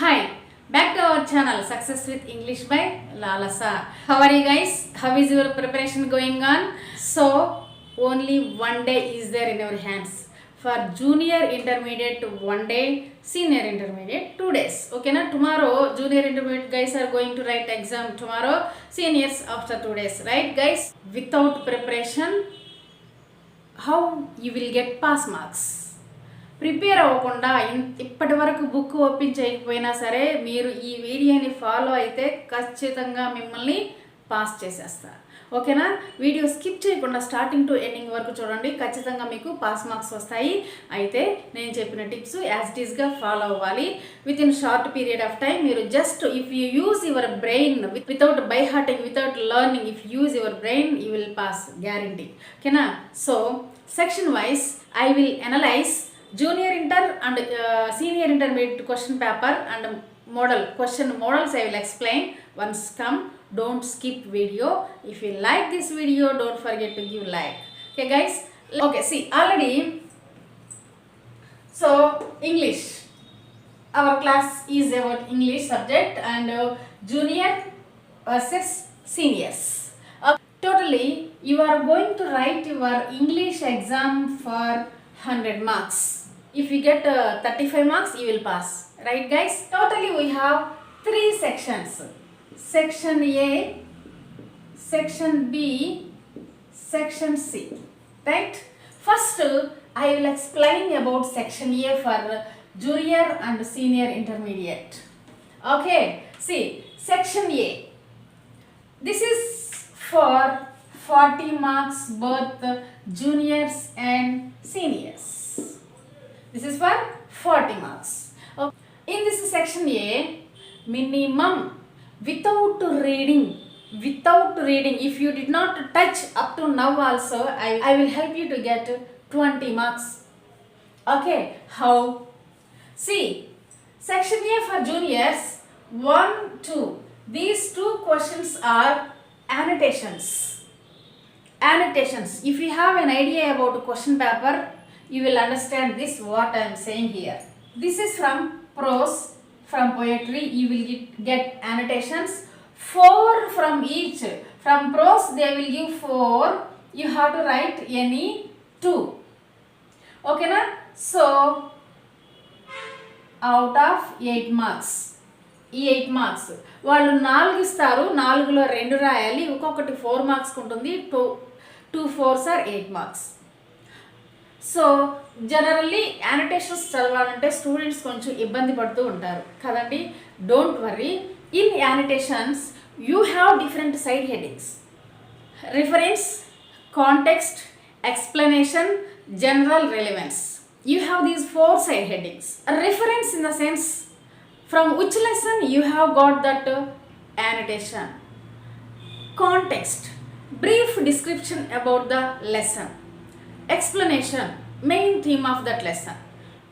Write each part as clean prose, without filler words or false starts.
Hi, back to our channel Success with English by Lalasa. How are you guys? How is your preparation going on? So, only one day is there in your hands. For junior intermediate 1 day, senior intermediate 2 days. Okay, na? Tomorrow junior intermediate guys are going to write exam. Tomorrow seniors after 2 days. Right guys? Without preparation, how you will get pass marks? Prepare అవ్వకుండా ఇప్పటి వరకు book open చేయకపోయినా సరే మీరు ఈ వీడియోని follow అయితే ఖచ్చితంగా మిమ్మల్ని పాస్ చేసేస్తారు. ఓకేనా? వీడియో స్కిప్ చేయకుండా స్టార్టింగ్ టు ఎండింగ్ వరకు చూడండి, ఖచ్చితంగా మీకు పాస్ మార్క్స్ వస్తాయి. అయితే నేను చెప్పిన టిప్స్ యాజ్ ఇట్ ఈస్గా ఫాలో అవ్వాలి. With in short period of time మీరు just if you use your brain without by hearting, without learning, if use your brain you will pass guarantee. ఓకేనా? So section wise I will analyse junior inter and senior intermediate question paper and question models I will explain once come. Don't skip video. If you like this video, don't forget to give like. Okay guys, okay, see already. So English, our class is about English subject and junior versus seniors. Totally you are going to write your English exam for 100 marks. If you get 35 marks, you will pass. Right guys? Totally we have 3 sections. Section A, Section B, Section C. Right? First, I will explain about Section A for junior and senior intermediate. Okay. See, Section A. This is for 40 marks both juniors and seniors. This is for 40 marks. Okay. In this section A, minimum without reading, if you did not touch up to now also, I will help you to get 20 marks. Okay, how? See, section A for juniors, 1, 2. These 2 questions are annotations. If you have an idea about the question paper, you will understand this what I am saying here. This is from prose, from poetry you will get annotations 4 from each. From prose they will give 4, you have to write any 2. Okay na? So out of 8 marks, ఈ 8 marks వాళ్ళు 4 ఇస్తారు, 4లో 2 రాయాలి, ఒక్కొక్కటి 4 marks ఉంటుంది. 2 4s are 8 marks. So generally యానిటేషన్స్ చదవాలంటే students కొంచెం ఇబ్బంది పడుతూ ఉంటారు కదండి. Don't worry, in యానిటేషన్స్ you have different side headings: reference, context, explanation, general relevance. You have these 4 side headings. Reference in the sense from which lesson you have got that annotation. Context, brief description about the lesson. Explanation, main theme of that lesson.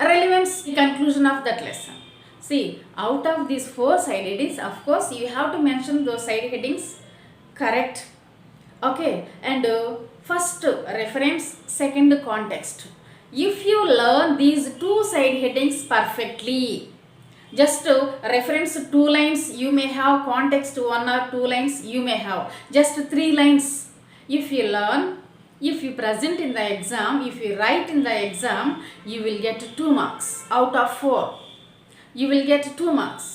Relevance, conclusion of that lesson. See, out of these 4 side headings, of course you have to mention those side headings correct. Okay, and first reference, second context. If you learn these 2 side headings perfectly, just reference 2 lines you may have, context 1 or 2 lines you may have, just 3 lines if you learn, if you present in the exam, if you write in the exam, you will get 2 marks out of 4. You will get 2 marks.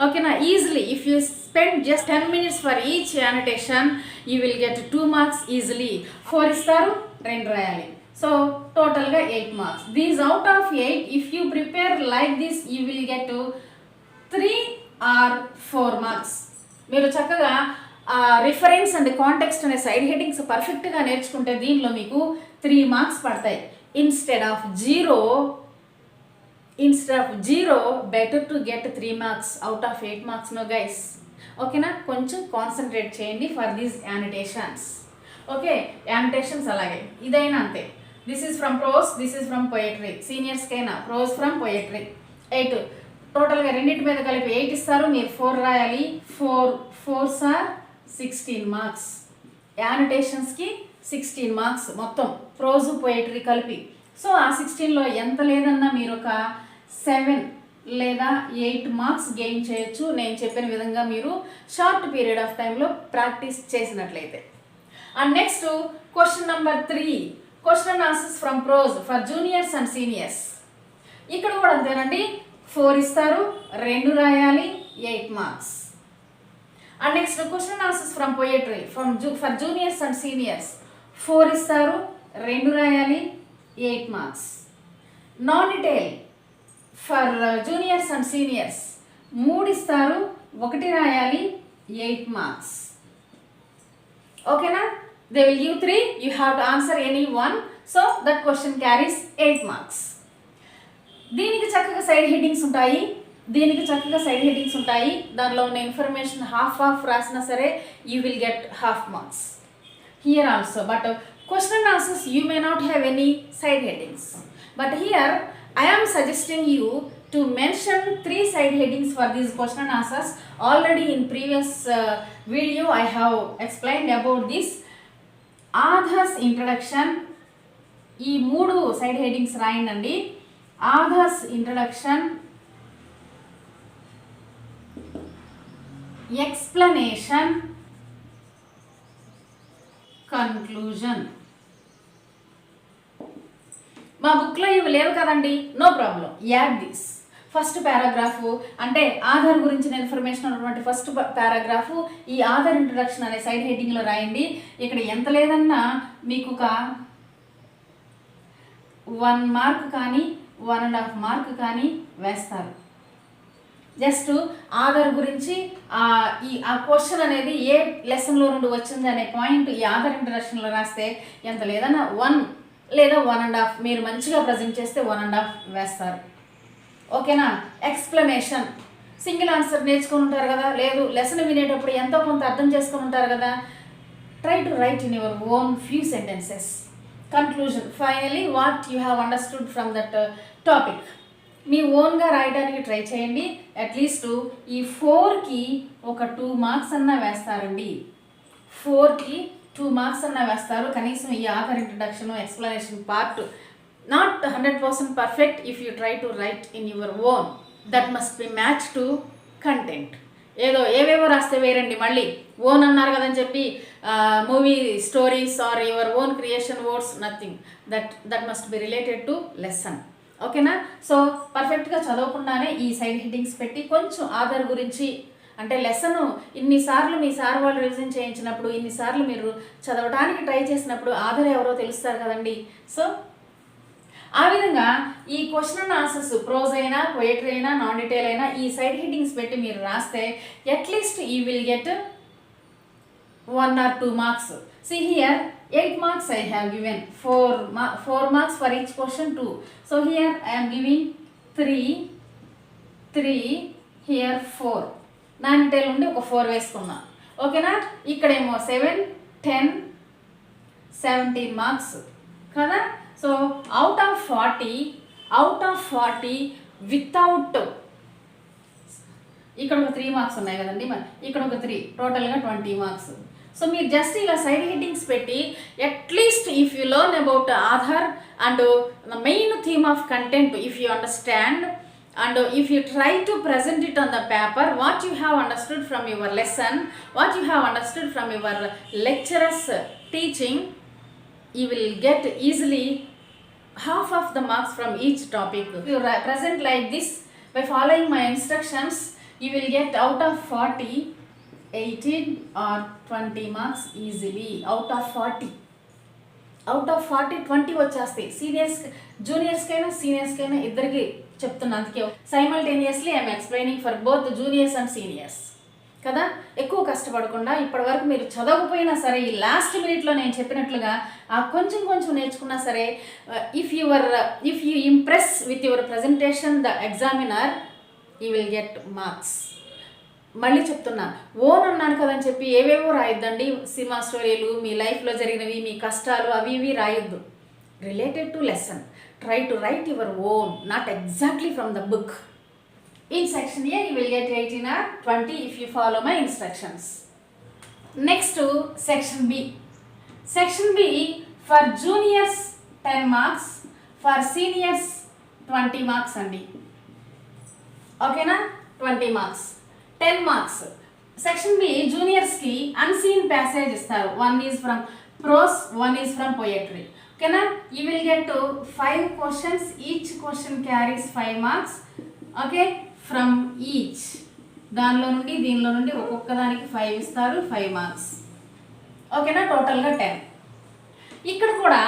Okay na? Easily if you spend just 10 minutes for each annotation, you will get 2 marks easily. 4 istaru, 2 rayali. So total ga 8 marks. These out of 8, if you prepare like this, you will get to 3 or 4 marks. మీరు చక్కగా reference and context అనే side headings పర్ఫెక్ట్గా నేర్చుకుంటే దీనిలో మీకు 3 marks పడతాయి. Instead of zero better to get 3 marks out of 8 marks no guys. ఓకేనా? కొంచెం కాన్సన్ట్రేట్ చేయండి for these annotations. Okay, annotations అలాగే ఇదైనా అంతే. This is from prose, this is from poetry. సీనియర్స్కైనా ప్రోస్ ఫ్రమ్ పోయట్రీ. 8 టోటల్గా రెండింటి మీద కలిపి 8 ఇస్తారు, మీరు 4 రాయాలి. 4 4s are 16 మార్క్స్. యానిటేషన్స్కి 16 మార్క్స్ మొత్తం ప్రోజు పోయట్రీ కలిపి. సో ఆ 16లో ఎంత లేదన్నా మీరు ఒక 7 లేదా 8 మార్క్స్ గెయిన్ చేయొచ్చు నేను చెప్పిన విధంగా మీరు షార్ట్ పీరియడ్ ఆఫ్ టైంలో ప్రాక్టీస్ చేసినట్లయితే. And next question number 3, question and answers from prose for juniors and seniors. ఇక్కడ కూడా అంతేనండి, 4 ఇస్తారు, 2 రాయాలి, 8 marks. And next question and answers from poetry for juniors and seniors, 4 ఇస్తారు, 2 రాయాలి, 8 marks. Non detail for juniors and seniors 3 ఇస్తారు, 1 రాయాలి, 8 marks. ఓకేనా? They will give 3, you have to answer any one, so that question carries 8 marks. దీనికి చక్కగా side headings ఉంటాయి, దానిలో ఉన్న ఇన్ఫర్మేషన్ హాఫ్ రాసినా సరే you will get half marks here also. But question and answers you may not have any side headings, but here I am suggesting you to mention 3 side headings for these question and answers. Already in previous video I have explained about this author's introduction. ఈ 3 side headings రాయండి. author's introduction, explanation, conclusion. మా బుక్లో ఇవి లేవు కదండి, no problem, add this. First paragraph అంటే ఆధార్ గురించిన information ఉన్నటువంటి ఫస్ట్ పారాగ్రాఫ్ ఈ ఆధార్ ఇంట్రడక్షన్ అనే సైడ్ హెడ్డింగ్లో రాయండి. ఇక్కడ ఎంత లేదన్నా మీకు ఒక 1 మార్క్ కానీ 1.5 మార్క్ కానీ వేస్తారు. జస్ట్ ఆధార్ గురించి ఆ క్వశ్చన్ అనేది ఏ లెసన్లో నుండి వచ్చింది అనే పాయింట్ ఈ ఆధార్ ఇంట్రడక్షన్లో రాస్తే ఎంత లేదన్నా 1 లేదా 1.5 మీరు మంచిగా ప్రజెంట్ చేస్తే 1.5 వేస్తారు. ఓకేనా? ఎక్స్ప్లెనేషన్, సింగిల్ ఆన్సర్ నేర్చుకొని ఉంటారు కదా, లేదు లెసన్ వినేటప్పుడు ఎంతో కొంత అర్థం చేసుకొని ఉంటారు కదా, try to write in your own few sentences. Conclusion, finally what you have understood from that topic మీ ఓన్గా రాయడానికి ట్రై చేయండి. అట్లీస్ట్ ఈ 4కి ఒక 2 మార్క్స్ అన్నా వేస్తారండి. 4కి 2 మార్క్స్ అన్నా వేస్తారు కనీసం. ఈ Aadhaar introduction explanation part not 100% perfect. If you try to write in your own, that must be match to content. ఏదో ఏవేవో రాస్తే వేరండి, మళ్ళీ ఓన్ అన్నారు కదని చెప్పి movie stories or your own creation words, nothing. That must be related to lesson. ఓకేనా? So పర్ఫెక్ట్గా చదవకుండానే ఈ సైడ్ హెడ్డింగ్స్ పెట్టి కొంచెం ఆధార్ గురించి అంటే లెసన్ ఇన్నిసార్లు మీ సార్ వాళ్ళు రివిజన్ చేయించినప్పుడు, ఇన్నిసార్లు మీరు చదవడానికి ట్రై చేసినప్పుడు ఆధార్ ఎవరో తెలుస్తారు కదండి. సో ఆ విధంగా ఈ క్వశ్చన్ అండ్ ఆన్సర్స్ ప్రోజ్ అయినా పోయట్రీ అయినా నాన్ డీటెయిల్ అయినా ఈ సైడ్ హెడ్డింగ్స్ పెట్టి మీరు రాస్తే at least you will get 1 or 2 marks. See here 8 marks I have given, 4 marks for each question 2. So here I am giving 3 here 4. Non detail ఉండి ఒక 4 వేసుకున్నా. ఓకేనా? ఇక్కడేమో 7, 10, 17 మార్క్స్ కదా. సో అవుట్ ఆఫ్ 40 వితౌట్ ఇక్కడ ఒక 3 మార్క్స్ ఉన్నాయి కదండి, మరి ఇక్కడ ఒక 3, టోటల్గా 20 మార్క్స్. సో మీరు జస్ట్ ఇలా సైడ్ హెడ్డింగ్స్ పెట్టి at least if you learn about Aadhaar and the main theme of content, if you understand and if you try to present it on the paper, what you have understood from your lesson, what you have understood from your lecturer's teaching, you will get easily half of the marks from each topic. If you present like this by following my instructions, you will get out of 40 18 or 20 marks easily. Out of 40 20 వచ్చేస్తాయి. జూనియర్స్కైనా సీనియర్స్కైనా ఇద్దరికి చెప్తున్నా. అందుకే simultaneously I'm explaining for both juniors and seniors కదా. ఎక్కువ కష్టపడకుండా ఇప్పటివరకు మీరు చదవకపోయినా సరే ఈ లాస్ట్ మినిట్లో నేను చెప్పినట్లుగా ఆ కొంచెం నేర్చుకున్నా సరే, if you impress with your presentation the examiner, you will get marks. మళ్ళీ చెప్తున్నా, ఓన్ అన్నాను కదని చెప్పి ఏవేవో రాయొద్దండి. సినిమా స్టోరీలు, మీ లైఫ్లో జరిగినవి, మీ కష్టాలు అవి ఇవి రాయొద్దు. Related to lesson, try to write your own, not exactly from the book. In section A you will get 18 or 20 if you follow my instructions. Next to section B. Section B for juniors 10 marks, for seniors 20 marks andi. ఓకేనా 20 marks. 10 marks. Section B జూనియర్స్కి unseen passage ఇస్తారు. 1 is from prose, 1 is from poetry. ఓకేనా, you will get 5 questions, each question carries 5 marks. Okay, from each, దానిలో నుండి దీనిలో నుండి ఒక్కొక్క దానికి 5 ఇస్తారు, 5 మార్క్స్. ఓకేనా, టోటల్గా 10. ఇక్కడ కూడా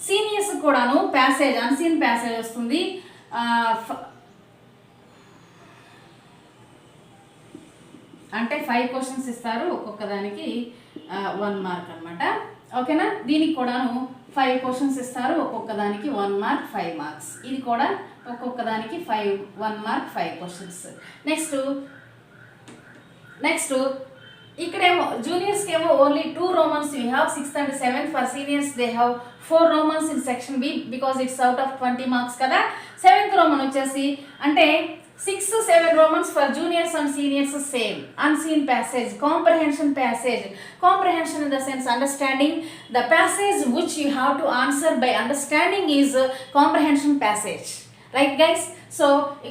సీనియర్స్ కూడాను ప్యాసేజ్, అన్సీన్ ప్యాసేజ్ వస్తుంది. అంటే 5 క్వశ్చన్స్ ఇస్తారు, ఒక్కొక్క దానికి 1 మార్క్ అనమాట. ఓకేనా, దీనికి కూడాను 5 క్వశ్చన్స్ ఇస్తారు, ఒక్కొక్క దానికి 1 మార్క్, 5 మార్క్స్. ఇది కూడా ఒక్కొక్క దానికి 1 మార్క్, 5 క్వశ్చన్స్. నెక్స్ట్ ఇక్కడేమో జూనియర్స్కి ఏమో only 2 Romans you have, 6th and 7th. For seniors they have 4 Romans in section B because it's out of 20 marks కదా. 7th Roman వచ్చేసి అంటే 6, 7 Romans for juniors and seniors same. Unseen passage, comprehension passage. Comprehension in the sense understanding the passage which you have to answer by understanding is comprehension passage. Right guys, so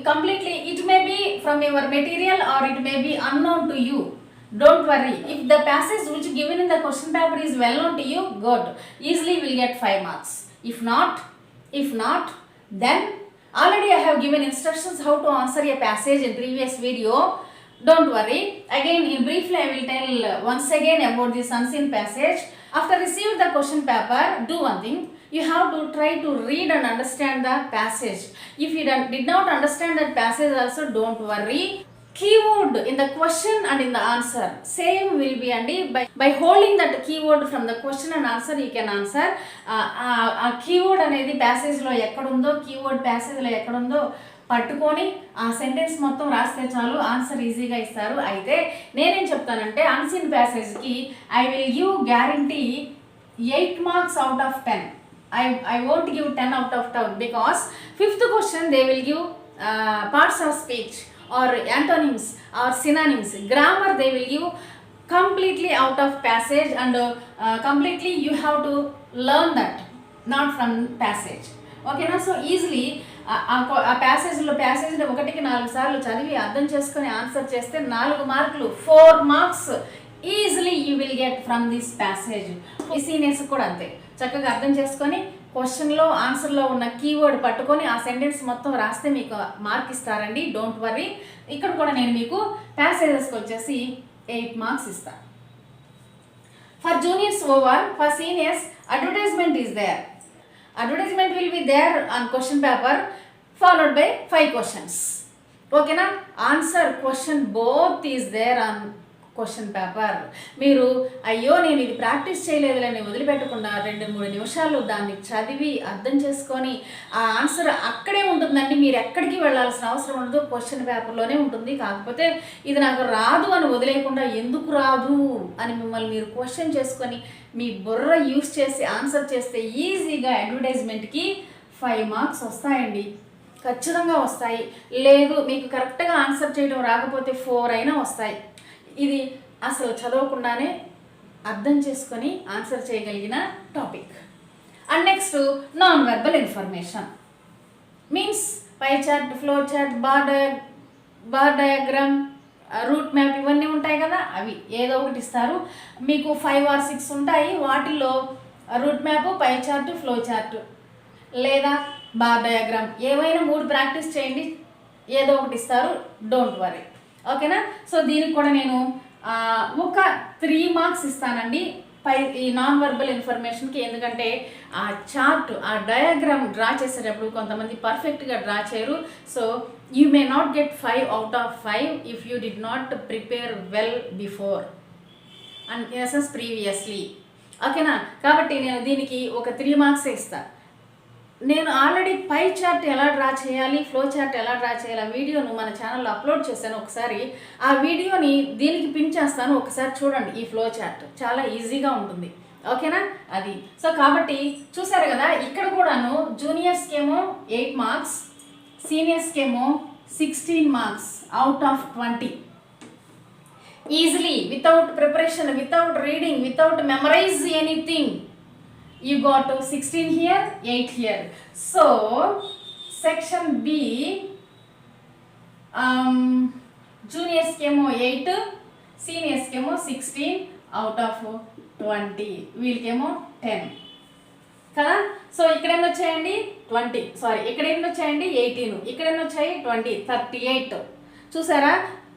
completely it may be from your material or it may be unknown to you. Don't worry, if the passage which given in the question paper is well known to you, good, easily will get 5 marks. If not then already I have given instructions how to answer a passage in previous video. Don't worry, again in briefly I will tell once again about this unseen passage. After receiving the question paper, do one thing, you have to try to read and understand the passage. If you did not understand that passage also, don't worry. Keyword in the question and in the answer same will be andi. By holding that keyword from the question and answer you can answer. A keyword అనేది passage లో ఎక్కడుందో, keyword passage లో ఎక్కడుందో పట్టుకొని ఆ sentence మొత్తం రాస్తే చాలు, ఆన్సర్ ఈజీగా ఇస్తారు. అయితే నేనేం చెప్తానంటే అన్సీన్ ప్యాసేజ్కి I will give guarantee 8 marks out of 10. I won't give 10 out of 10 because 5th question they will give parts of speech or antonyms or synonyms. Grammar they will give completely out of passage and completely you have to learn that, not from passage. Okay na, so easily ఆ ప్యాసేజ్ని 1కి 4 సార్లు చదివి అర్థం చేసుకొని answer చేస్తే 4 మార్కులు, 4 marks easily you will get from this passage. ఈ seniors కూడా అంతే, చక్కగా అర్థం చేసుకొని క్వశ్చన్లో ఆన్సర్లో ఉన్న కీవర్డ్ పట్టుకొని ఆ సెంటెన్స్ మొత్తం రాస్తే మీకు మార్క్ ఇస్తారండి. Don't worry. ఇక్కడ కూడా నేను మీకు ప్యాసేజెస్కి వచ్చేసి 8 మార్క్స్ ఇస్తాను. For juniors over, for seniors advertisement is there. Advertisement will be there on question paper followed by 5 questions. Okay na, answer question both is there on question paper. మీరు అయ్యో నేను ఇది ప్రాక్టీస్ చేయలేదులని వదిలిపెట్టకుండా 2-3 నిమిషాలు దాన్ని చదివి అర్థం చేసుకొని ఆ ఆన్సర్ అక్కడే ఉంటుందండి. మీరు ఎక్కడికి వెళ్ళాల్సిన అవసరం ఉండదు, క్వశ్చన్ పేపర్లోనే ఉంటుంది. కాకపోతే ఇది నాకు రాదు అని వదిలేయకుండా ఎందుకు రాదు అని మిమ్మల్ని మీరు క్వశ్చన్ చేసుకొని మీ బుర్ర యూస్ చేసి ఆన్సర్ చేస్తే ఈజీగా అడ్వర్టైజ్మెంట్కి 5 మార్క్స్ వస్తాయండి, ఖచ్చితంగా వస్తాయి. లేదు మీకు కరెక్ట్గా ఆన్సర్ చేయడం రాకపోతే 4 అయినా వస్తాయి. ఇది అసలు చదవకుండానే అర్థం చేసుకొని ఆన్సర్ చేయగలిగిన topic. And next non verbal information means pie chart, flow chart, bar diagram, route map ఇవన్నీ ఉంటాయి కదా, అవి ఏదో ఒకటి ఇస్తారు మీకు. 5 or 6 ఉంటాయి. వాటిల్లో route map, pie chart, flow chart లేదా బార్ డయాగ్రామ్ ఏవైనా 3 ప్రాక్టీస్ చేయండి, ఏదో ఒకటి ఇస్తారు. Don't worry. ఓకేనా, సో దీనికి కూడా నేను ఒక 3 మార్క్స్ ఇస్తానండి ఈ నాన్ వర్బల్ ఇన్ఫర్మేషన్కి. ఎందుకంటే ఆ చార్ట్, ఆ డయాగ్రామ్ డ్రా చేసేటప్పుడు కొంతమంది పర్ఫెక్ట్గా డ్రా చేయరు. So you may not get 5 out of 5 if you did not prepare well before and SS previously. ఓకేనా, కాబట్టి నేను దీనికి ఒక 3 మార్క్స్ ఇస్తాను. నేను ఆల్రెడీ పై చార్ట్ ఎలా డ్రా చేయాలి, ఫ్లో చార్ట్ ఎలా డ్రా చేయాలి ఆ వీడియోను మన ఛానల్లో అప్లోడ్ చేశాను. ఒకసారి ఆ వీడియోని దీనికి పిన్ చేస్తాను, ఒకసారి చూడండి. ఈ ఫ్లో చార్ట్ చాలా ఈజీగా ఉంటుంది. ఓకేనా, అది. సో కాబట్టి చూసారు కదా, ఇక్కడ కూడాను జూనియర్స్కి ఏమో 8 మార్క్స్, సీనియర్స్కి ఏమో 16 marks out of 20. Easily, without preparation, without reading, without memorize anything, you got 16 here, 8 here. So section B జూనియర్స్కి ఏమో 8, సీనియర్స్కి ఏమో 16 అవుట్ ఆఫ్ 20, వీళ్ళకేమో 10 కదా. సో ఇక్కడ ఎన్ని వచ్చాయండి 20, సారీ ఇక్కడ ఎన్ని వచ్చాయండి 18, ఇక్కడ ఎన్ని వచ్చాయి 20, 38. చూసారా,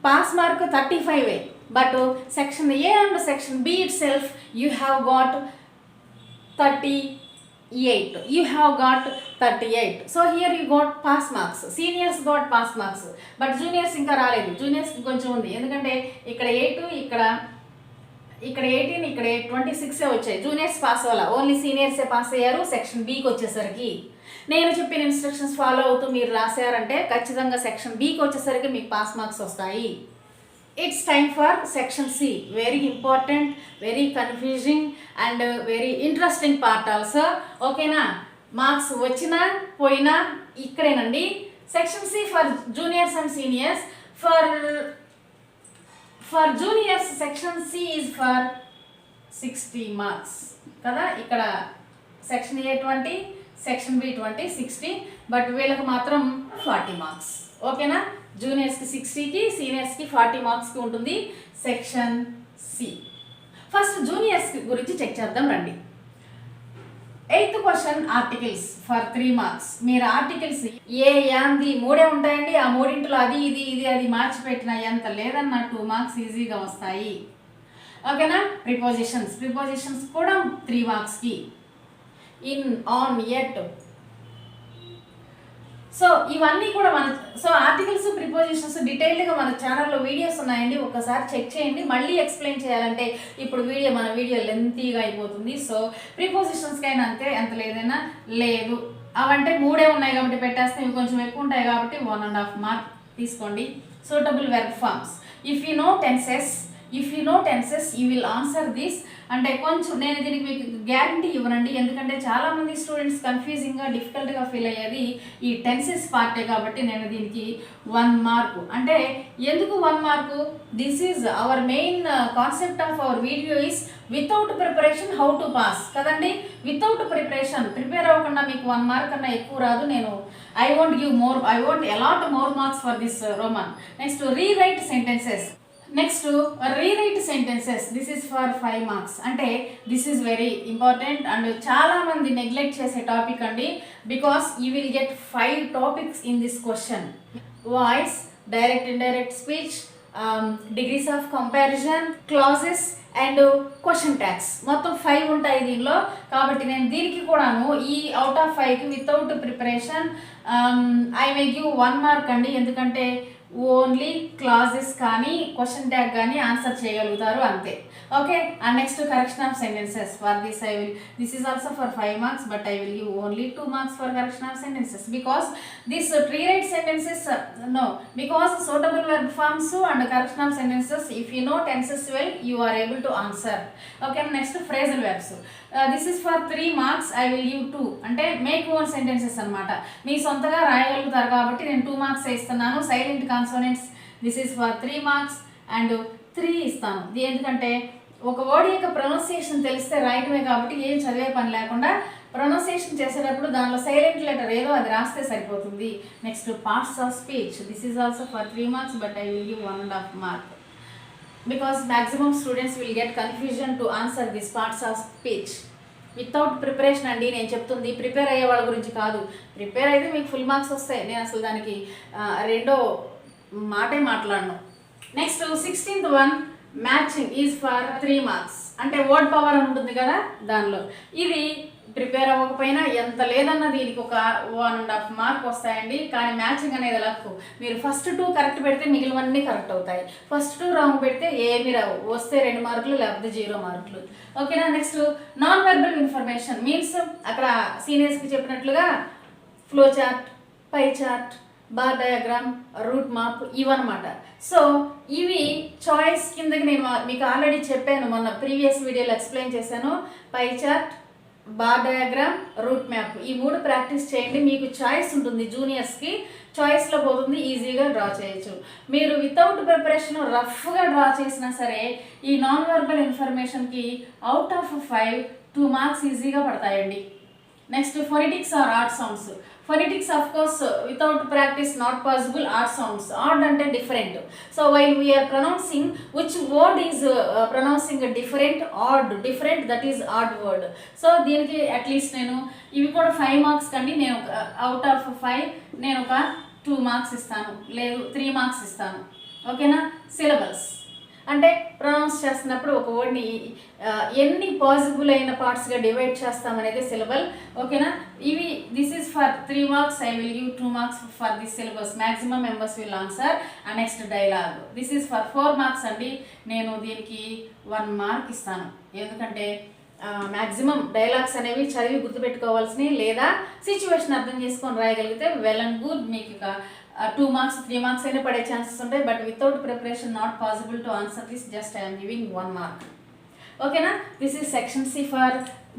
pass mark 35, but section A and section B itself you have got 38. You have got 38. So here you got pass marks. Seniors got pass marks. But juniors ఇంకా రాలేదు. జూనియర్స్కి కొంచెం ఉంది, ఎందుకంటే ఇక్కడ 8, ఇక్కడ 18, ఇక్కడ 26 వచ్చాయి. జూనియర్స్ పాస్ అవ్వాల, ఓన్లీ సీనియర్సే పాస్ అయ్యారు. సెక్షన్ బికి వచ్చేసరికి నేను చెప్పిన ఇన్స్ట్రక్షన్స్ ఫాలో అవుతూ మీరు రాశారంటే ఖచ్చితంగా సెక్షన్ బికి వచ్చేసరికి మీకు పాస్ మార్క్స్ వస్తాయి. It's time for section C. Very important, very confusing and very interesting part also. ఓకేనా, మార్క్స్ వచ్చినా పోయినా ఇక్కడేనండి. Section C for juniors and seniors. For juniors section C is for 60 marks కదా. ఇక్కడ section A 20, section B 20, 60, but వీళ్ళకి మాత్రం 40 marks. ఓకేనా, జూనియర్స్కి 60కి, సీనియర్స్కి 40 మార్క్స్కి ఉంటుంది సెక్షన్ సి. ఫస్ట్ జూనియర్స్ గురించి చెక్ చేద్దాం రండి. 8th question, articles for 3 marks. మీరు ఆర్టికల్స్ ఏ యాంది 3 ఉంటాయండి. ఆ మూడింటిలో అది ఇది ఇది అది మార్చిపెట్టిన ఎంత లేదన్న 2 మార్క్స్ ఈజీగా వస్తాయి. ఓకేనా, ప్రిపోజిషన్స్ కూడా 3 మార్క్స్కి. In, on, at. సో ఇవన్నీ కూడా ఆర్టికల్స్, ప్రిపోజిషన్స్ డీటెయిల్డ్గా మన ఛానల్లో వీడియోస్ ఉన్నాయండి, ఒకసారి చెక్ చేయండి. మళ్ళీ ఎక్స్ప్లెయిన్ చేయాలంటే ఇప్పుడు మన వీడియో లెంతీగా అయిపోతుంది. సో ప్రిపోజిషన్స్కైనా అంతే, ఎంత లేదైనా లేదు. అవంటే 3 ఉన్నాయి కాబట్టి పెట్టేస్తే ఇవి కొంచెం ఎక్కువ ఉంటాయి కాబట్టి 1.5 మార్క్ తీసుకోండి. Suitable verb forms. If you know tenses you will answer this. అంటే కొంచెం నేను దీనికి మీకు గ్యారంటీ ఇవ్వనండి, ఎందుకంటే చాలామంది స్టూడెంట్స్ కన్ఫ్యూజింగ్గా డిఫికల్ట్గా ఫీల్ అయ్యేది ఈ టెన్సెస్ పార్టే కాబట్టి నేను దీనికి 1 మార్కు. అంటే ఎందుకు 1 mark? This is our main concept of our video is without preparation how to pass కదండి. వితౌట్ ప్రిపేర్ అవ్వకుండా మీకు 1 మార్క్ కన్నా ఎక్కువ రాదు. నేను I want a lot more marks for this roman. Next, rewrite sentences. Next, rewrite sentences. This is for 5 marks. అంటే this is very important and చాలామంది నెగ్లెక్ట్ చేసే టాపిక్ అండి. Because you will get 5 topics in this question. Voice, direct indirect speech, degrees of comparison, clauses and question tags. మొత్తం 5 ఉంటాయి దీనిలో. కాబట్టి నేను దీనికి కూడాను ఈ అవుట్ ఆఫ్ 5కి without preparation I may give 1 mark అండి. ఎందుకంటే ఓన్లీ క్లాజెస్ కానీ క్వశ్చన్ ట్యాగ్ కానీ ఆన్సర్ చేయగలుగుతారు అంతే. Okay, and next, correction of sentences. For this is also for 5 marks, but I will give only 2 marks for correction of sentences. Because this rewrite sentences because suitable verb forms and correction of sentences. If you know tenses well you are able to answer. Okay, next, phrasal verbs. This is for 3 marks, I will give 2. అంటే make own sentences అనమాట. మీ సొంతగా రాయగలుగుతారు కాబట్టి నేను 2 marks ఇస్తున్నాను. Silent consonants, this is for 3 marks and 3 ఇస్తాను. ఎందుకంటే ఒక word యొక్క ప్రొనౌన్సియేషన్ తెలిస్తే రాయటమే కాబట్టి ఏం చదివే పని లేకుండా ప్రొనౌన్సియేషన్ చేసేటప్పుడు దానిలో సైలెంట్ లెటర్ ఏదో అది రాస్తే సరిపోతుంది. Next, parts of speech. This is also for 3 marks, but I will give 1.5 mark. Because maximum students will get confusion to answer these parts of speech. Without preparation అండి నేను చెప్తుంది. Prepare అయ్యే వాళ్ళ గురించి కాదు. ప్రిపేర్ అయితే మీకు ఫుల్ మార్క్స్ వస్తాయి. నేను అసలు దానికి రెండో మాటే మాట్లాడను. Next, 16th one, matching is for 3 marks. అంటే వర్డ్ పవర్ ఉంటుంది కదా దానిలో. ఇది ప్రిపేర్ అవ్వకపోయినా ఎంత లేదన్నా దీనికి ఒక 1.5 మార్క్ వస్తాయండి. కానీ మ్యాచింగ్ అనేది లక్. మీరు ఫస్ట్ 2 కరెక్ట్ పెడితే మిగిలినవన్నీ కరెక్ట్ అవుతాయి. ఫస్ట్ 2 రాంగ్ పెడితే ఏమి రావు. వస్తే 2 మార్కులు లేకపోతే 0 మార్కులు. ఓకేనా. Next, non verbal information means అక్కడ సీనియర్స్కి చెప్పినట్లుగా flow chart, pie chart, bar diagram, route map ఇవన్నమాట. సో ఇవి చాయిస్ కిందకి నేను మీకు ఆల్రెడీ చెప్పాను, మొన్న ప్రీవియస్ వీడియోలో ఎక్స్ప్లెయిన్ చేశాను. Pie chart, bar diagram, route map ఈ 3 ప్రాక్టీస్ చేయండి. మీకు చాయిస్ ఉంటుంది. జూనియర్స్కి చాయిస్లో పోతుంది, ఈజీగా డ్రా చేయొచ్చు. మీరు వితౌట్ ప్రిపరేషన్ రఫ్గా డ్రా చేసినా సరే ఈ నాన్ వెర్బల్ ఇన్ఫర్మేషన్కి అవుట్ ఆఫ్ 5 2 మార్క్స్ ఈజీగా పడతాయండి. Next, phonetics or odd sounds. Phonetics, of course, without practice not possible. Odd sounds, odd ante different. So while we are pronouncing, which word is pronouncing a different, odd, different, that is odd word. So దీనికి at least నేను ఇవి కూడా 5 marks కండి, నేను out of 5 నేను ఒక 2 marks ఇస్తాను, లేదు 3 మార్క్స్ ఇస్తాను. ఓకేనా? సిలబల్స్ అంటే ప్రొనౌన్స్ చేస్తున్నప్పుడు ఒక వర్డ్ని ఎన్ని పాసిబుల్ అయిన పార్ట్స్గా డివైడ్ చేస్తామనేది సిలబల్. ఓకేనా? ఇవి this is for 3 marks. I will give 2 marks for this syllabus. Maximum members will answer. And next dialogue, this is for 4 marks అండి. నేను దీనికి 1 మార్క్ ఇస్తాను, ఎందుకంటే మ్యాక్సిమం డైలాగ్స్ అనేవి చదివి గుర్తుపెట్టుకోవాల్సినవి, లేదా సిచ్యువేషన్ అర్థం చేసుకొని రాయగలిగితే వెల్ అండ్ గుడ్. మీకు ఇక 2 మార్క్స్ 3 మార్క్స్ అయినా పడే ఛాన్సెస్ ఉంటాయి. But without preparation not possible to answer this. Just I'm giving 1 mark. ఓకేనా? This is section C for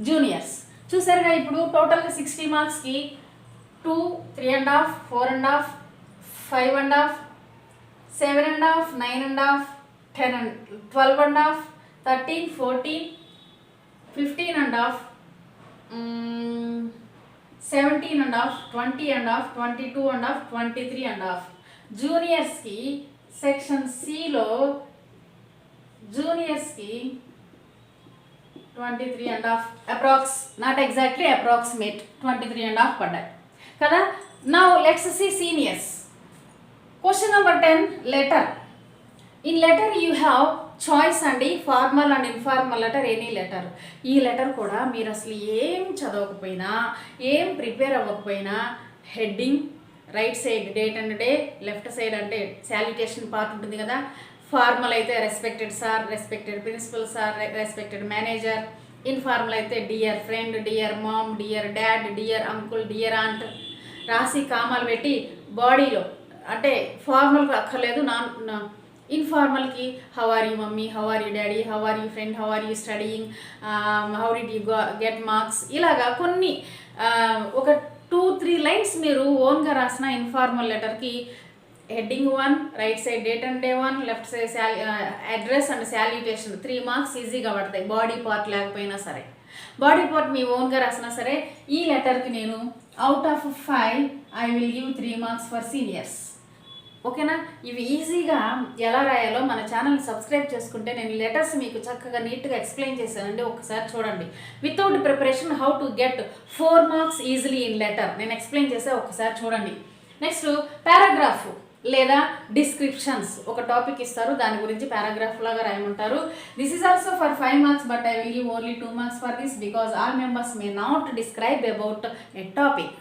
juniors. చూసారుగా, ఇప్పుడు టోటల్గా 60 మార్క్స్కి 2, 3.5, 4.5, 5.5, 7.5, 9.5, 10, 12.5, 13, 14, 15.5, 17.5, 20.5, 22.5, 23.5. జూనియర్స్కి సెక్షన్ సిలో జూనియర్స్కి 23.5 అప్రాక్స్, నాట్ ఎగ్జాక్ట్లీ, అప్రాక్సిమేట్ 23.5 పడ్డాయి కదా. Now let's see seniors. Question number 10, letter. In letter you have choice అండి, formal and informal letter, any letter. ఈ లెటర్ కూడా మీరు అసలు ఏం చదవకపోయినా, ఏం ప్రిపేర్ అవ్వకపోయినా, heading, right side date and day, left side అంటే శాల్యుటేషన్ పార్ట్ ఉంటుంది కదా. ఫార్మల్ అయితే respected sir, respected principal sir, respected manager. Informal అయితే dear friend, dear ma'am, dear dad, dear uncle, dear aunt రాసి కామాలు పెట్టి బాడీలో, అంటే ఫార్మల్కి అక్కర్లేదు, ఇన్ఫార్మల్కి how are you mummy, how are you daddy, how are you friend, how are you studying, how did you get marks, ఇలాగా కొన్ని ఒక 2-3 లైన్స్ మీరు ఓన్గా రాసిన ఇన్ఫార్మల్ లెటర్కి heading 1, right side date and day 1, left side address and salutation, 3 marks ఈజీగా పడతాయి. Body part లేకపోయినా సరే, బాడీ పార్ట్ మీ ఓన్గా రాసినా సరే. ఈ లెటర్కి నేను out of 5 I will give 3 marks for seniors. ఓకేనా? ఇవి ఈజీగా ఎలా రాయాలో మన ఛానల్ని సబ్స్క్రైబ్ చేసుకుంటే నేను లెటర్స్ మీకు చక్కగా నీట్గా ఎక్స్ప్లెయిన్ చేశానండి. ఒకసారి చూడండి. Without preparation how to get 4 marks easily in letter నేను ఎక్స్ప్లెయిన్ చేసే ఒకసారి చూడండి. నెక్స్ట్ పారాగ్రాఫ్ లేదా డిస్క్రిప్షన్స్. ఒక టాపిక్ ఇస్తారు, దాని గురించి పారాగ్రాఫ్ లాగా రాయమంటారు. This is also for 5 marks, but I will give only 2 marks for this because all members may not describe about a topic.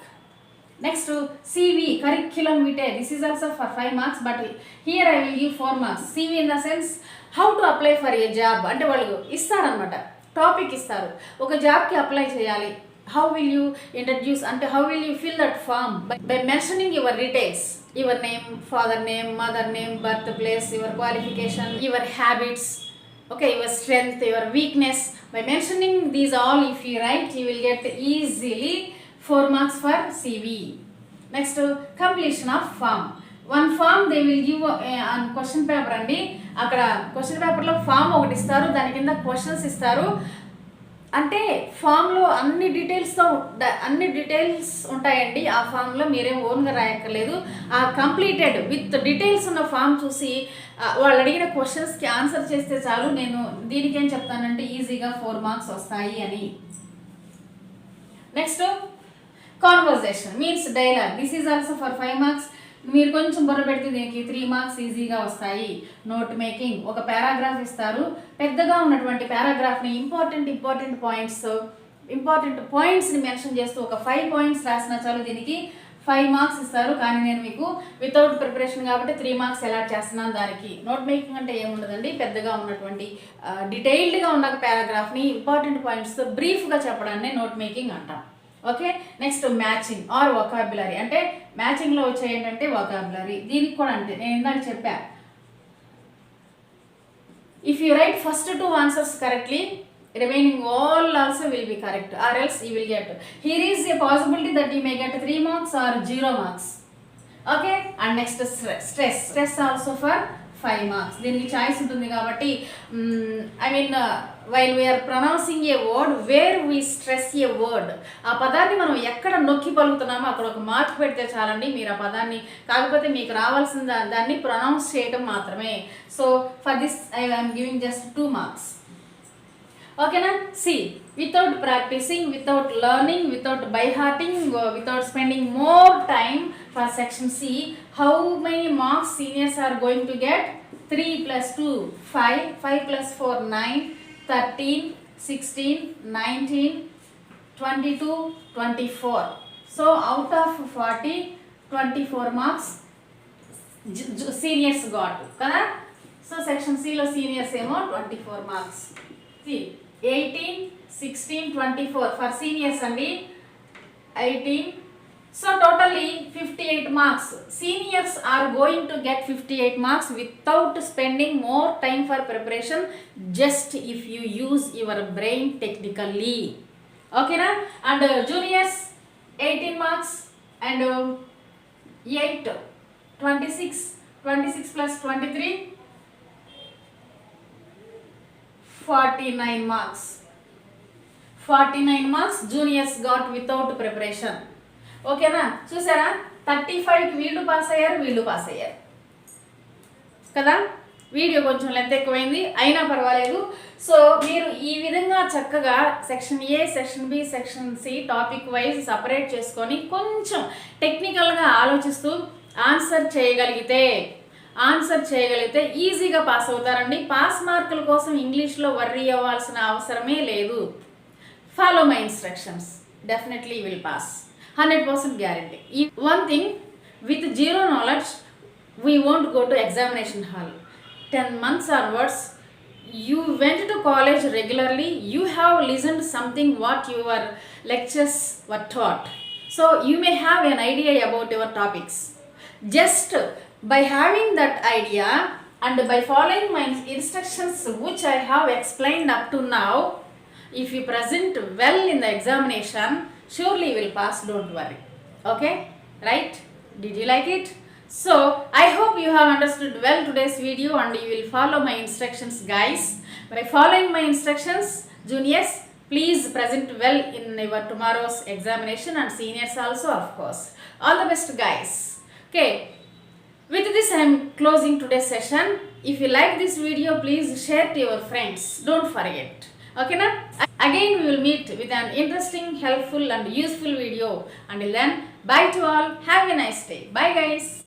Next, CV, curriculum vitae. This is also for 5 marks, but here I will give 4 marks. CV in the sense, how to apply for a job. అంటే వాళ్ళు ఇస్తారనమాట, topic ఇస్తారు, ఒక జాబ్కి apply చేయాలి. How will you introduce, అంటే how will you fill that form? By mentioning your details, your name, father name, mother name, birthplace, your qualification, your habits, okay, your strength, your weakness. By mentioning these all, if you write, you will get easily 4 marks for CV. Next, completion of form. One form they will give on question paper అండి. అక్కడ question పేపర్లో form ఒకటి ఇస్తారు, దాని కింద questions ఇస్తారు. అంటే ఫామ్లో అన్ని డీటెయిల్స్ ఉంటాయండి. ఆ ఫామ్లో మీరేం ఓన్గా రాయక్కర్లేదు. ఆ కంప్లీటెడ్ విత్ డీటెయిల్స్ ఉన్న ఫామ్ చూసి వాళ్ళు అడిగిన క్వశ్చన్స్కి ఆన్సర్ చేస్తే చాలు. నేను దీనికి ఏం చెప్తానంటే ఈజీగా 4 మార్క్స్ వస్తాయి అని. Next, conversation means dialogue. This is also for 5 marks. మీరు కొంచెం బుర్ర పెడితే దీనికి 3 మార్క్స్ ఈజీగా వస్తాయి. నోట్ మేకింగ్, ఒక పారాగ్రాఫ్ ఇస్తారు, పెద్దగా ఉన్నటువంటి పారాగ్రాఫ్ని ఇంపార్టెంట్ పాయింట్స్ని మెన్షన్ చేస్తూ ఒక 5 పాయింట్స్ రాసినా చాలు, దీనికి 5 మార్క్స్ ఇస్తారు. కానీ నేను మీకు వితౌట్ ప్రిపరేషన్ కాబట్టి 3 మార్క్స్ అలాట్ చేస్తున్నాను. దానికి నోట్ మేకింగ్ అంటే ఏముండదండి, పెద్దగా ఉన్నటువంటి డీటెయిల్డ్గా ఉన్న పారాగ్రాఫ్ని ఇంపార్టెంట్ పాయింట్స్తో బ్రీఫ్గా చెప్పడాన్ని నోట్ మేకింగ్ అంటాం. Okay. Next, matching or vocabulary. అంటే మ్యాచింగ్లో వచ్చే ఏంటంటే వొకాబులరీ. దీనికి కూడా అంటే నేను ఇందాక చెప్పా, if you right first 2 answers correctly, remaining all also will be correct, or else you will get, here is a possibility that you may get 3 marks or 0 marks. Okay. And next, stress also for 5 marks. దీనికి choice ఉంటుంది కాబట్టి I mean while we are pronouncing a word where we stress a word, ఆ పదాన్ని మనం ఎక్కడ నొక్కి పలుకుతున్నామో అక్కడ ఒక మార్క్ పెడితే చాలండి. మీరు ఆ పదాన్ని, కాకపోతే మీకు రావాల్సిన దాన్ని ప్రొనౌన్స్ చేయడం మాత్రమే. So for this I am giving just 2 marks. ఓకేనా? C, without practising, without learning, without by hearting, without spending more time for section C, how many marks seniors are going to get? 3 plus 2 5, 5 plus 4 9, 13, 16, 19, 22, 24. So out of 40, 24 marks seniors got kada. So section C lo seniors emo 24 marks. See, 18, 16, 24 for seniors andi 18. So totally 58 marks. Seniors are going to get 58 marks without spending more time for preparation, just if you use your brain technically. Okay na? And juniors 18 marks and 8, 26, 26 plus 23, 49 marks. 49 marks juniors got without preparation. ఓకేనా? చూసారా? 35కి వీళ్ళు pass అయ్యారు కదా. Video కొంచెం length ఎక్కువైంది, అయినా పర్వాలేదు. So మీరు ఈ విధంగా చక్కగా section A, section B, section C topic wise separate చేసుకొని కొంచెం టెక్నికల్గా ఆలోచిస్తూ ఆన్సర్ చేయగలిగితే ఈజీగా పాస్ అవుతారండి. పాస్ మార్కుల కోసం ఇంగ్లీష్లో వర్రీ అవ్వాల్సిన అవసరమే లేదు. Follow my instructions, definitely will pass, 100% guarantee. One thing, with zero knowledge we won't go to examination hall. 10 months onwards you went to college regularly, you have listened something what your lectures were taught, so you may have an idea about your topics. Just by having that idea and by following my instructions which I have explained up to now, if you present well in the examination, surely you will pass, don't worry. Okay, right? Did you like it? So I hope you have understood well today's video and you will follow my instructions, guys. By following my instructions, juniors, please present well in your tomorrow's examination, and seniors also, of course. All the best, guys. Okay, with this I am closing today's session. If you like this video, please share to your friends, don't forget. Okay na? Again we will meet with an interesting, helpful and useful video. Until then, bye to all. Have a nice day. Bye guys.